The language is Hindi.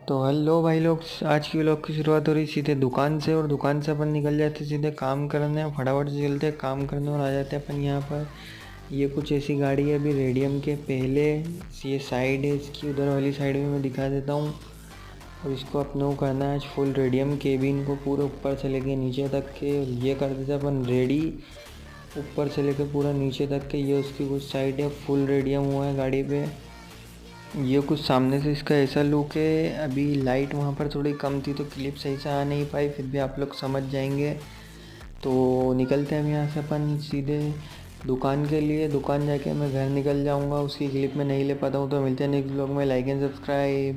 तो हेलो भाई लोग। आज की व्लॉग की शुरुआत हो रही सीधे दुकान से, और दुकान से अपन निकल जाते सीधे काम करने। फटाफट से चलते काम करने और आ जाते अपन यहाँ पर। ये कुछ ऐसी गाड़ी है अभी रेडियम के पहले। ये साइड है इसकी, उधर वाली साइड में मैं दिखा देता हूँ। और इसको अपने को करना है आज फुल रेडियम केबिन को पूरे ऊपर से लेके नीचे तक के। ये कर देते अपन रेडी, ऊपर से लेके पूरा नीचे तक के। ये उसकी कुछ साइड है, फुल रेडियम हुआ है गाड़ी पे। ये कुछ सामने से इसका ऐसा लुक है। अभी लाइट वहाँ पर थोड़ी कम थी तो क्लिप सही से आ नहीं पाई, फिर भी आप लोग समझ जाएंगे। तो निकलते हैं हम यहाँ से अपन सीधे दुकान के लिए। दुकान जाके मैं घर निकल जाऊँगा। उसकी क्लिप में नहीं ले पाता हूँ तो मिलते हैं नेक्स्ट ब्लॉग में। Like and subscribe.